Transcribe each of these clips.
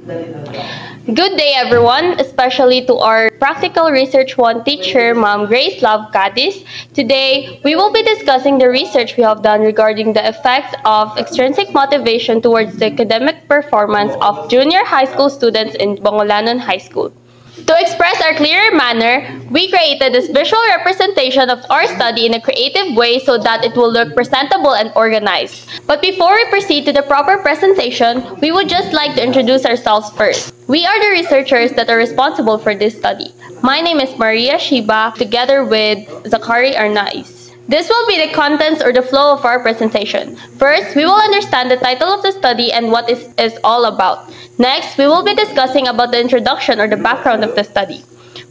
Good day, everyone, especially to our Practical Research 1 teacher, Ma'am Grace Love Cadis. Today, we will be discussing the research we have done regarding the effects of extrinsic motivation towards the academic performance of junior high school students in Bangolanon High School. To express our clearer manner, we created this visual representation of our study in a creative way so that it will look presentable and organized. But before we proceed to the proper presentation, we would just like to introduce ourselves first. We are the researchers that are responsible for this study. My name is Maria Shiba, together with Zachary Arnaiz. This will be the contents or the flow of our presentation. First, we will understand the title of the study and what it is all about. Next, we will be discussing about the introduction or the background of the study.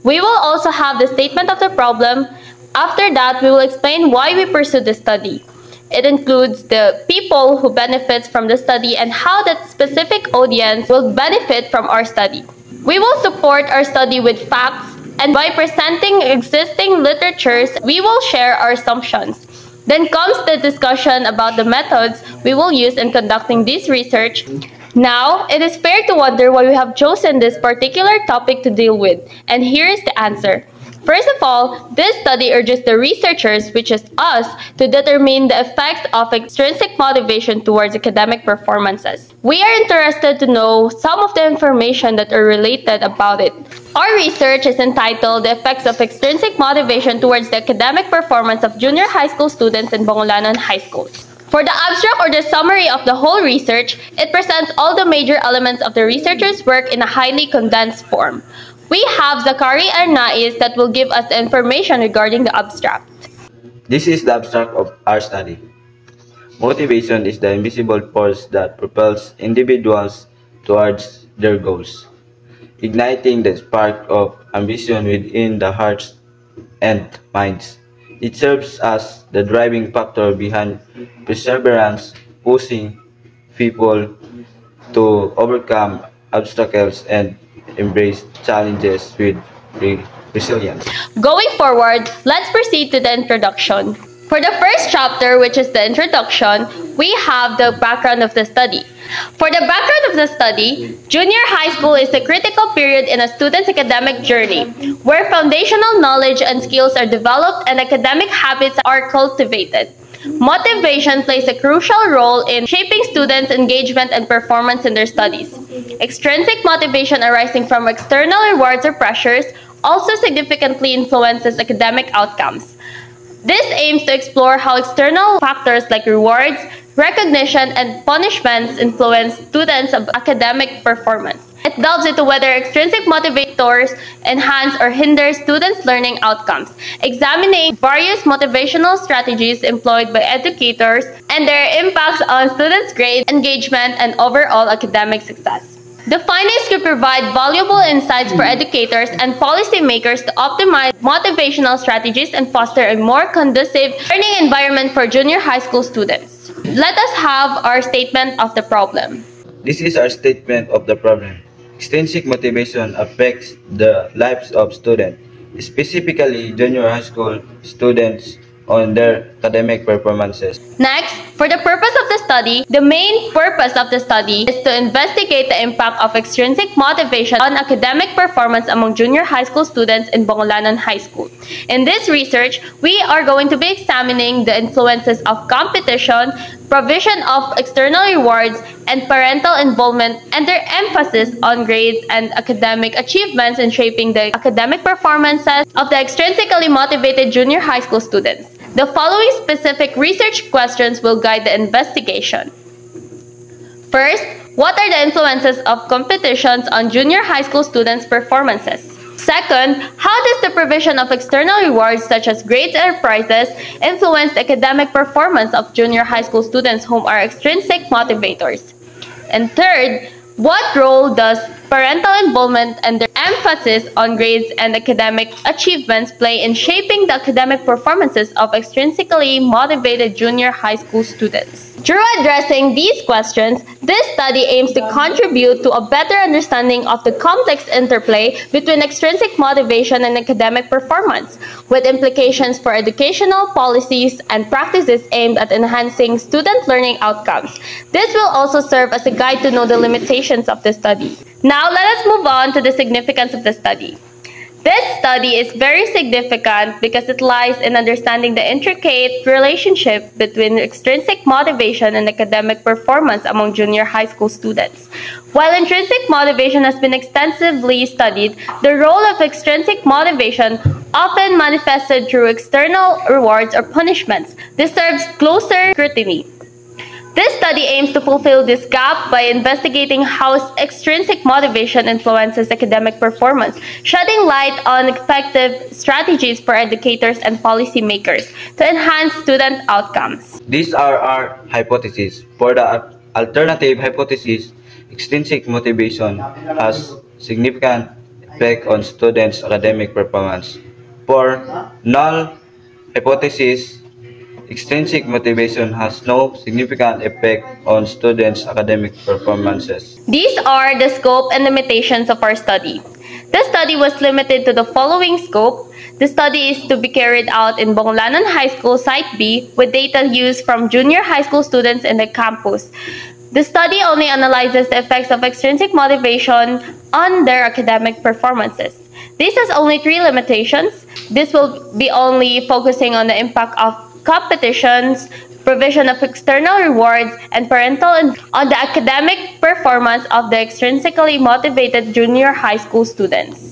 We will also have the statement of the problem. After that, we will explain why we pursue the study. It includes the people who benefit from the study and how that specific audience will benefit from our study. We will support our study with facts, and by presenting existing literatures, we will share our assumptions. Then comes the discussion about the methods we will use in conducting this research. Now, it is fair to wonder why we have chosen this particular topic to deal with, and here is the answer. First of all, this study urges the researchers, which is us, to determine the effects of extrinsic motivation towards academic performances. We are interested to know some of the information that are related about it. Our research is entitled The Effects of Extrinsic Motivation Towards the Academic Performance of Junior High School Students in Bangolanon High School. For the abstract or the summary of the whole research, it presents all the major elements of the researcher's work in a highly condensed form. We have Zachary Arnaiz that will give us the information regarding the abstract. This is the abstract of our study. Motivation is the invisible force that propels individuals towards their goals, igniting the spark of ambition within the hearts and minds. It serves as the driving factor behind perseverance, pushing people to overcome obstacles and embrace challenges with resilience. Going forward, let's proceed to the introduction. For the first chapter, which is the introduction, we have the background of the study. For the background of the study, junior high school is a critical period in a student's academic journey, where foundational knowledge and skills are developed and academic habits are cultivated. Motivation plays a crucial role in shaping students' engagement and performance in their studies. Extrinsic motivation arising from external rewards or pressures also significantly influences academic outcomes. This aims to explore how external factors like rewards, recognition, and punishments influence students' academic performance. It delves into whether extrinsic motivators enhance or hinder students' learning outcomes, examining various motivational strategies employed by educators and their impacts on students' grades, engagement, and overall academic success. The findings could provide valuable insights for educators and policymakers to optimize motivational strategies and foster a more conducive learning environment for junior high school students. Let us have our statement of the problem. This is our statement of the problem. Extrinsic motivation affects the lives of students, specifically junior high school students, on their academic performances. Next, for the purpose of the study, the main purpose of the study is to investigate the impact of extrinsic motivation on academic performance among junior high school students in Bangolanon High School. In this research, we are going to be examining the influences of competition, provision of external rewards, and parental involvement, and their emphasis on grades and academic achievements in shaping the academic performances of the extrinsically motivated junior high school students. The following specific research questions will guide the investigation. First, what are the influences of competitions on junior high school students' performances? Second, how does the provision of external rewards such as grades or prizes influence the academic performance of junior high school students whom are extrinsic motivators? And third, what role does parental involvement and their emphasis on grades and academic achievements play in shaping the academic performances of extrinsically motivated junior high school students? Through addressing these questions, this study aims to contribute to a better understanding of the complex interplay between extrinsic motivation and academic performance, with implications for educational policies and practices aimed at enhancing student learning outcomes. This will also serve as a guide to know the limitations of the study. Now let us move on to the significance of the study. This study is very significant because it lies in understanding the intricate relationship between extrinsic motivation and academic performance among junior high school students. While intrinsic motivation has been extensively studied, the role of extrinsic motivation, often manifested through external rewards or punishments, deserves closer scrutiny. This study aims to fulfill this gap by investigating how extrinsic motivation influences academic performance, shedding light on effective strategies for educators and policymakers to enhance student outcomes. These are our hypotheses. For the alternative hypothesis, extrinsic motivation has significant effect on students' academic performance. For null hypothesis, extrinsic motivation has no significant effect on students' academic performances. These are the scope and limitations of our study. The study was limited to the following scope. The study is to be carried out in Bonglanon High School Site B with data used from junior high school students in the campus. The study only analyzes the effects of extrinsic motivation on their academic performances. This has only 3 limitations. This will be only focusing on the impact of competitions, provision of external rewards, and parental on the academic performance of the extrinsically motivated junior high school students.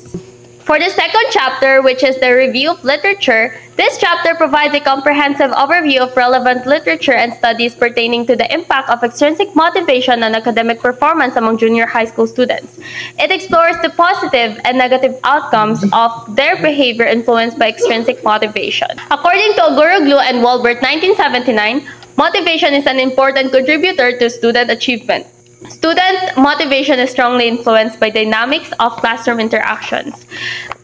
For the second chapter, which is the review of literature, this chapter provides a comprehensive overview of relevant literature and studies pertaining to the impact of extrinsic motivation on academic performance among junior high school students. It explores the positive and negative outcomes of their behavior influenced by extrinsic motivation. According to Oguroglu and Walbert, 1979, motivation is an important contributor to student achievement. Student motivation is strongly influenced by dynamics of classroom interactions.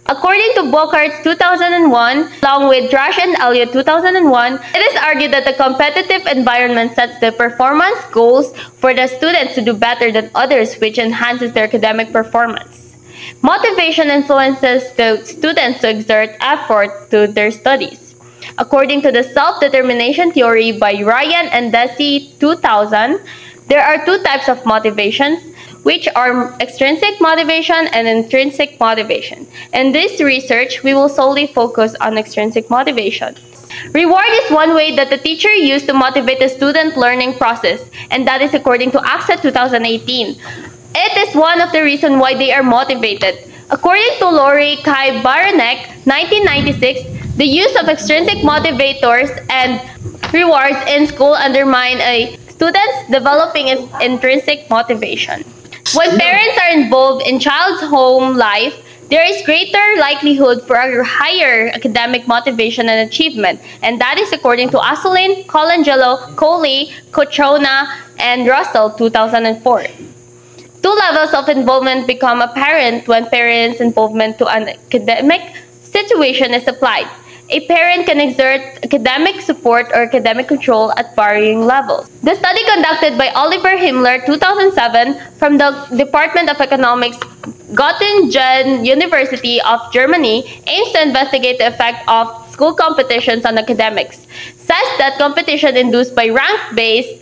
According to Bocart's 2001, along with Drash and Elliott 2001, it is argued that the competitive environment sets the performance goals for the students to do better than others, which enhances their academic performance. Motivation influences the students to exert effort to their studies. According to the self-determination theory by Ryan and Deci 2000, there are 2 types of motivations, which are extrinsic motivation and intrinsic motivation. In this research, we will solely focus on extrinsic motivation. Reward is one way that the teacher used to motivate the student learning process, and that is according to ACSA 2018. It is one of the reasons why they are motivated. According to Lori Kai Baranek, 1996, the use of extrinsic motivators and rewards in school undermine a students developing intrinsic motivation. When parents are involved in child's home life, there is greater likelihood for a higher academic motivation and achievement, and that is according to Asolin, Colangelo, Coley, Cotrona, and Russell 2004. 2 levels of involvement become apparent when parents' involvement to an academic situation is applied. A parent can exert academic support or academic control at varying levels. The study conducted by Oliver Himmler 2007 from the Department of Economics, Göttingen University of Germany, aims to investigate the effect of school competitions on academics. Says that competition induced by rank-based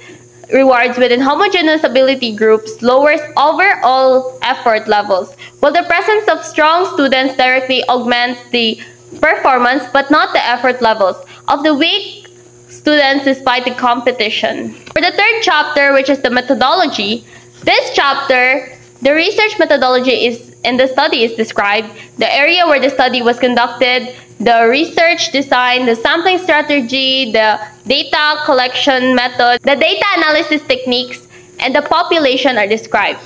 rewards within homogeneous ability groups lowers overall effort levels, while the presence of strong students directly augments the performance but not the effort levels of the weak students despite the competition. For the third chapter, which is the methodology, this chapter, the research methodology is in the study is described, the area where the study was conducted, the research design, the sampling strategy, the data collection method, the data analysis techniques, and the population are described.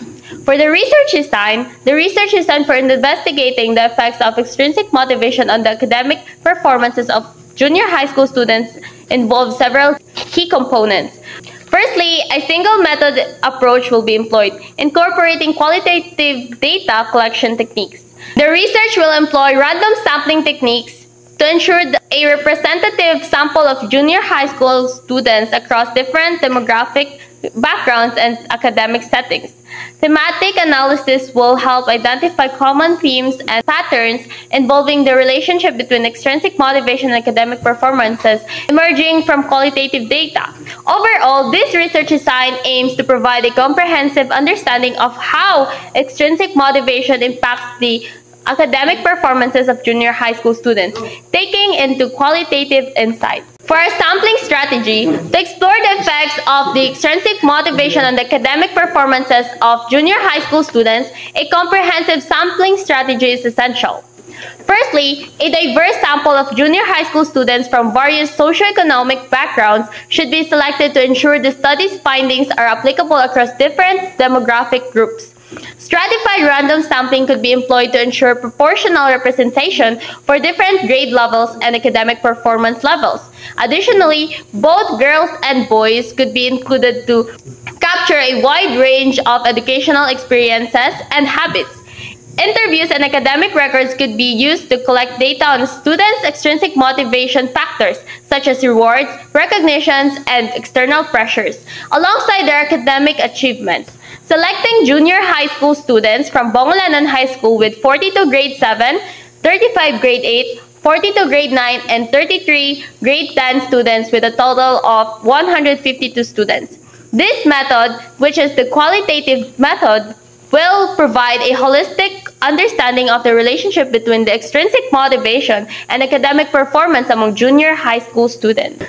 For the research design for investigating the effects of extrinsic motivation on the academic performances of junior high school students involves several key components. Firstly, a single method approach will be employed, incorporating qualitative data collection techniques. The research will employ random sampling techniques to ensure a representative sample of junior high school students across different demographic backgrounds and academic settings. Thematic analysis will help identify common themes and patterns involving the relationship between extrinsic motivation and academic performances emerging from qualitative data. Overall, this research design aims to provide a comprehensive understanding of how extrinsic motivation impacts the academic performances of junior high school students, taking into qualitative insights. For our sampling strategy, to explore the effects of the extrinsic motivation on the academic performances of junior high school students, a comprehensive sampling strategy is essential. Firstly, a diverse sample of junior high school students from various socioeconomic backgrounds should be selected to ensure the study's findings are applicable across different demographic groups. Stratified random sampling could be employed to ensure proportional representation for different grade levels and academic performance levels. Additionally, both girls and boys could be included to capture a wide range of educational experiences and habits. Interviews and academic records could be used to collect data on students' extrinsic motivation factors, such as rewards, recognitions, and external pressures, alongside their academic achievements. Selecting junior high school students from Bongolanon High School with 42 grade 7, 35 grade 8, 42 grade 9, and 33 grade 10 students with a total of 152 students. This method, which is the qualitative method, will provide a holistic understanding of the relationship between the extrinsic motivation and academic performance among junior high school students.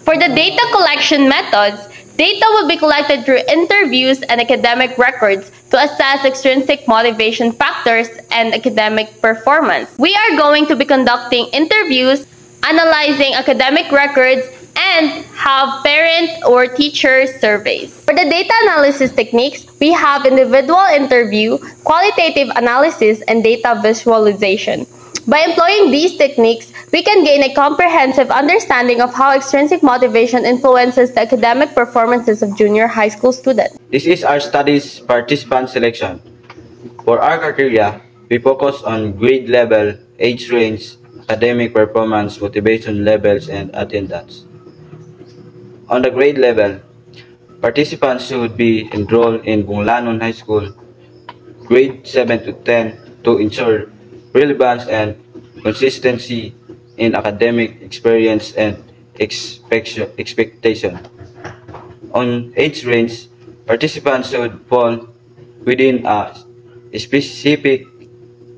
For the data collection methods, data will be collected through interviews and academic records to assess extrinsic motivation factors and academic performance. We are going to be conducting interviews, analyzing academic records, and have parent or teacher surveys. For the data analysis techniques, we have individual interview, qualitative analysis, and data visualization. By employing these techniques, we can gain a comprehensive understanding of how extrinsic motivation influences the academic performances of junior high school students. This is our study's participant selection. For our criteria, we focus on grade level, age range, academic performance, motivation levels, and attendance. On the grade level, participants should be enrolled in Bongolanon High School, grade 7 to 10, to ensure relevance and consistency in academic experience and expectation. On age range, participants should fall within a specific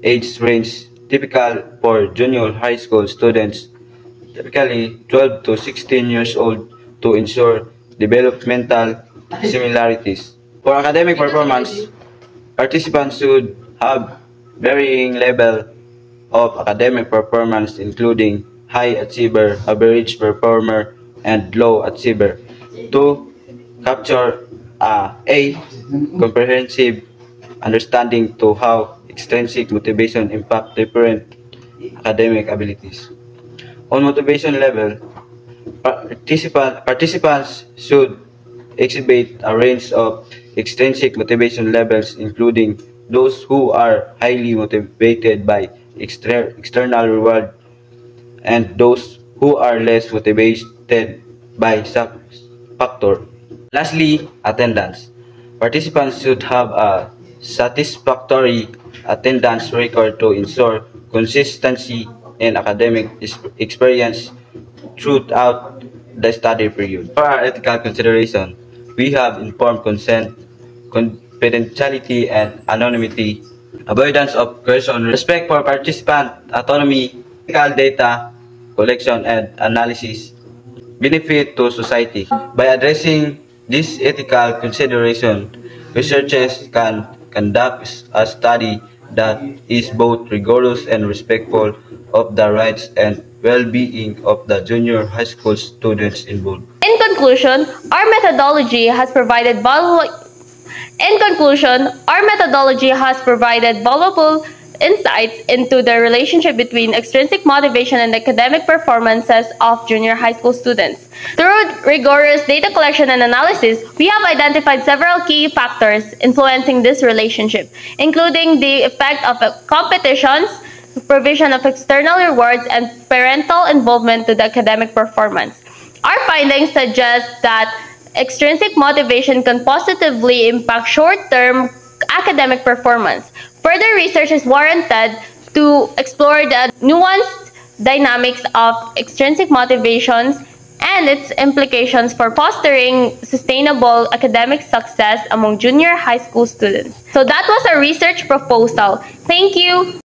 age range typical for junior high school students, typically 12 to 16 years old, to ensure developmental similarities. For academic performance, participants should have varying level of academic performance, including high achiever, average performer, and low achiever, to capture a comprehensive understanding to how extrinsic motivation impact different academic abilities. On motivation level, participants should exhibit a range of extrinsic motivation levels, including those who are highly motivated by external reward and those who are less motivated by such factor. Lastly, attendance. Participants should have a satisfactory attendance record to ensure consistency in academic experience throughout the study period. For our ethical consideration, we have informed consent, confidentiality and anonymity, avoidance of coercion, respect for participant autonomy, ethical data collection and analysis, benefit to society. By addressing this ethical consideration, researchers can conduct a study that is both rigorous and respectful of the rights and well-being of the junior high school students involved. In conclusion, our methodology has provided valuable insights into the relationship between extrinsic motivation and academic performances of junior high school students. Through rigorous data collection and analysis, we have identified several key factors influencing this relationship, including the effect of competitions, provision of external rewards, and parental involvement to the academic performance. Our findings suggest that extrinsic motivation can positively impact short-term academic performance. Further research is warranted to explore the nuanced dynamics of extrinsic motivations and its implications for fostering sustainable academic success among junior high school students. So that was our research proposal. Thank you.